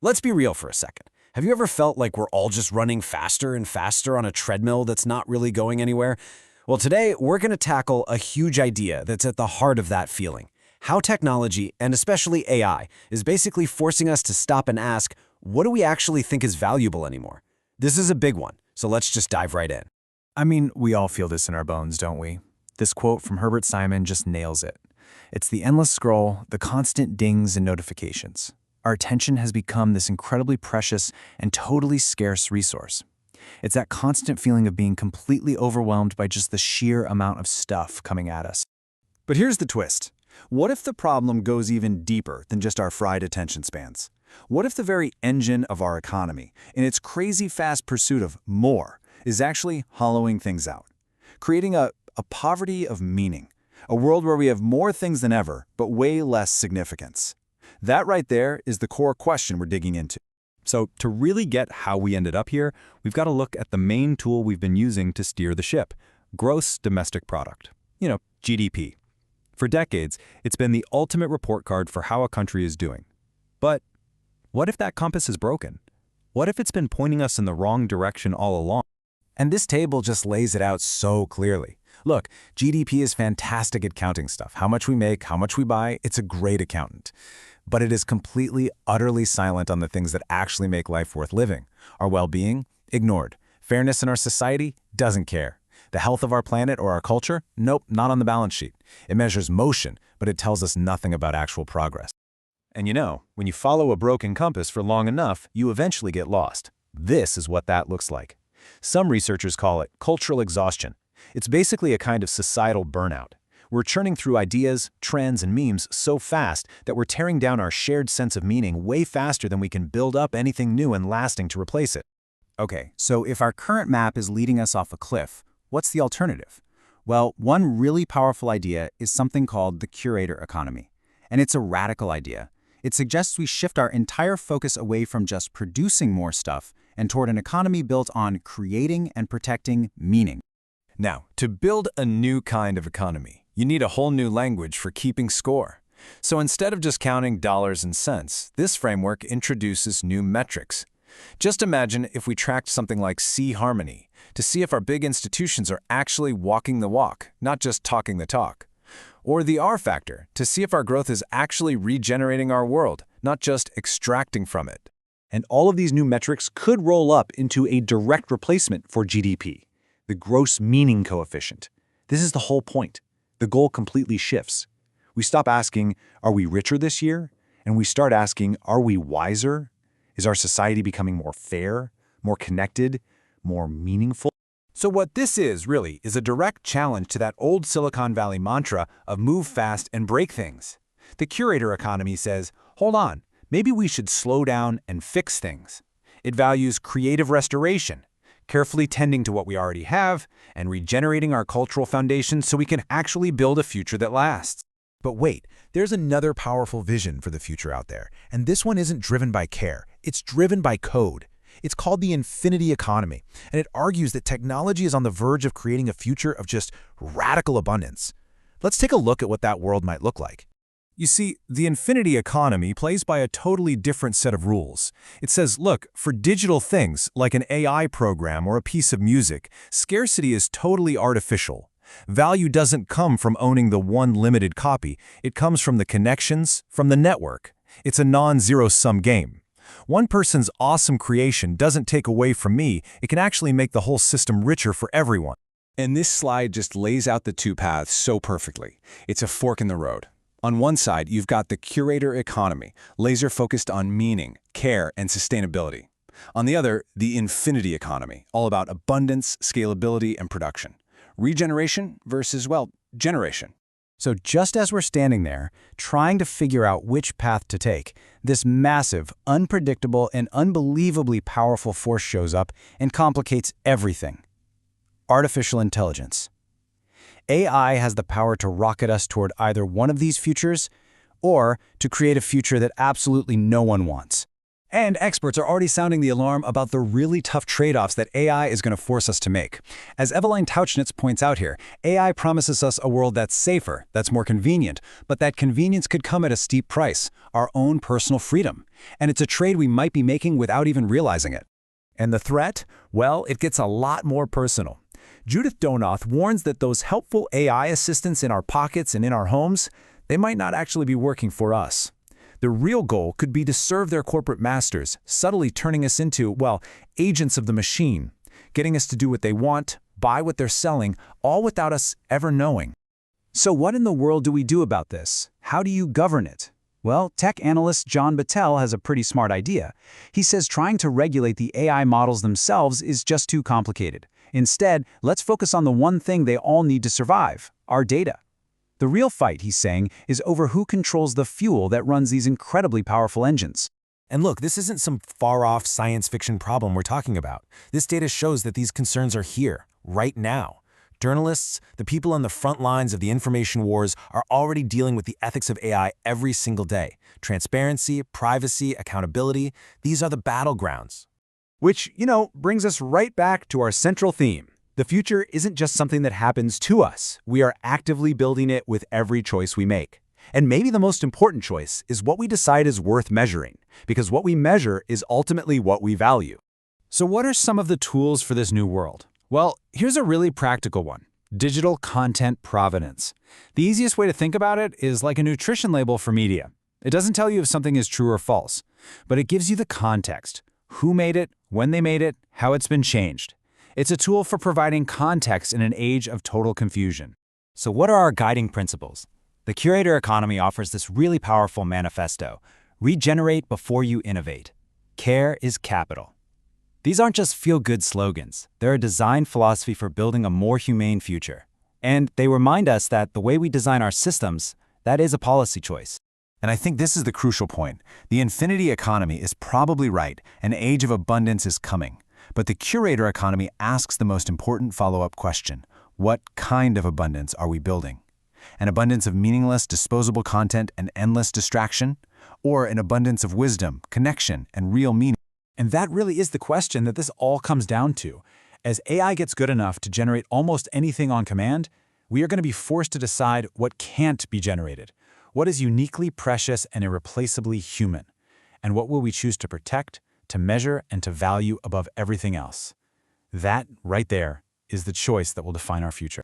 Let's be real for a second. Have you ever felt like we're all just running faster and faster on a treadmill that's not really going anywhere? Well, today we're going to tackle a huge idea that's at the heart of that feeling. How technology, and especially AI, is basically forcing us to stop and ask, what do we actually think is valuable anymore? This is a big one, so let's just dive right in. I mean, we all feel this in our bones, don't we? This quote from Herbert Simon just nails it. It's the endless scroll, the constant dings and notifications. Our attention has become this incredibly precious and totally scarce resource. It's that constant feeling of being completely overwhelmed by just the sheer amount of stuff coming at us. But here's the twist. What if the problem goes even deeper than just our fried attention spans? What if the very engine of our economy, in its crazy fast pursuit of more, is actually hollowing things out, creating a poverty of meaning, a world where we have more things than ever, but way less significance? That right there is the core question we're digging into. So to really get how we ended up here, we've got to look at the main tool we've been using to steer the ship, gross domestic product, GDP. For decades, it's been the ultimate report card for how a country is doing. But what if that compass is broken? What if it's been pointing us in the wrong direction all along? And this table just lays it out so clearly. Look, GDP is fantastic at counting stuff. How much we make, how much we buy, it's a great accountant. But it is completely, utterly silent on the things that actually make life worth living. Our well-being? Ignored. Fairness in our society? Doesn't care. The health of our planet or our culture? Nope, not on the balance sheet. It measures motion, but it tells us nothing about actual progress. And when you follow a broken compass for long enough, you eventually get lost. This is what that looks like. Some researchers call it cultural exhaustion. It's basically a kind of societal burnout. We're churning through ideas, trends, and memes so fast that we're tearing down our shared sense of meaning way faster than we can build up anything new and lasting to replace it. Okay, so if our current map is leading us off a cliff, what's the alternative? Well, one really powerful idea is something called the Curator Economy. And it's a radical idea. It suggests we shift our entire focus away from just producing more stuff and toward an economy built on creating and protecting meaning. Now, to build a new kind of economy, you need a whole new language for keeping score. So instead of just counting dollars and cents, this framework introduces new metrics. Just imagine if we tracked something like C-harmony to see if our big institutions are actually walking the walk, not just talking the talk. Or the R factor to see if our growth is actually regenerating our world, not just extracting from it. And all of these new metrics could roll up into a direct replacement for GDP, the gross meaning coefficient. This is the whole point. The goal completely shifts. We stop asking, are we richer this year? And we start asking, are we wiser? Is our society becoming more fair, more connected, more meaningful? So what this is, really, is a direct challenge to that old Silicon Valley mantra of move fast and break things. The Curator Economy says, hold on, maybe we should slow down and fix things. It values creative restoration, carefully tending to what we already have, and regenerating our cultural foundations so we can actually build a future that lasts. But wait, there's another powerful vision for the future out there, and this one isn't driven by care, it's driven by code. It's called the infinity economy, and it argues that technology is on the verge of creating a future of just radical abundance. Let's take a look at what that world might look like. You see, the infinity economy plays by a totally different set of rules. It says, look, for digital things, like an AI program or a piece of music, scarcity is totally artificial. Value doesn't come from owning the one limited copy. It comes from the connections, from the network. It's a non-zero-sum game. One person's awesome creation doesn't take away from me. It can actually make the whole system richer for everyone. And this slide just lays out the two paths so perfectly. It's a fork in the road. On one side, you've got the Curator Economy, laser-focused on meaning, care, and sustainability. On the other, the infinity economy, all about abundance, scalability, and production. Regeneration versus, generation. So just as we're standing there, trying to figure out which path to take, this massive, unpredictable, and unbelievably powerful force shows up and complicates everything. Artificial intelligence. AI has the power to rocket us toward either one of these futures, or to create a future that absolutely no one wants. And experts are already sounding the alarm about the really tough trade-offs that AI is going to force us to make. As Eveline Tauchnitz points out here, AI promises us a world that's safer, that's more convenient, but that convenience could come at a steep price, our own personal freedom. And it's a trade we might be making without even realizing it. And the threat? Well, it gets a lot more personal. Judith Donoth warns that those helpful AI assistants in our pockets and in our homes, they might not actually be working for us. The real goal could be to serve their corporate masters, subtly turning us into, well, agents of the machine, getting us to do what they want, buy what they're selling, all without us ever knowing. So what in the world do we do about this? How do you govern it? Well, tech analyst John Battelle has a pretty smart idea. He says trying to regulate the AI models themselves is just too complicated. Instead, let's focus on the one thing they all need to survive: our data. The real fight, he's saying, is over who controls the fuel that runs these incredibly powerful engines. And look, this isn't some far-off science fiction problem we're talking about. This data shows that these concerns are here, right now. Journalists, the people on the front lines of the information wars, are already dealing with the ethics of AI every single day. Transparency, privacy, accountability, these are the battlegrounds. Which, brings us right back to our central theme. The future isn't just something that happens to us. We are actively building it with every choice we make. And maybe the most important choice is what we decide is worth measuring, because what we measure is ultimately what we value. So what are some of the tools for this new world? Well, here's a really practical one: digital content provenance. The easiest way to think about it is like a nutrition label for media. It doesn't tell you if something is true or false, but it gives you the context: who made it, when they made it, how it's been changed. It's a tool for providing context in an age of total confusion. So what are our guiding principles? The Curator Economy offers this really powerful manifesto: regenerate before you innovate. Care is capital. These aren't just feel-good slogans. They're a design philosophy for building a more humane future. And they remind us that the way we design our systems, that is a policy choice. And I think this is the crucial point. The infinity economy is probably right. An age of abundance is coming. But the Curator Economy asks the most important follow-up question: what kind of abundance are we building? An abundance of meaningless, disposable content and endless distraction? Or an abundance of wisdom, connection, and real meaning? And that really is the question that this all comes down to. As AI gets good enough to generate almost anything on command, we are going to be forced to decide what can't be generated, what is uniquely precious and irreplaceably human, and what will we choose to protect, to measure, and to value above everything else. That, right there, is the choice that will define our future.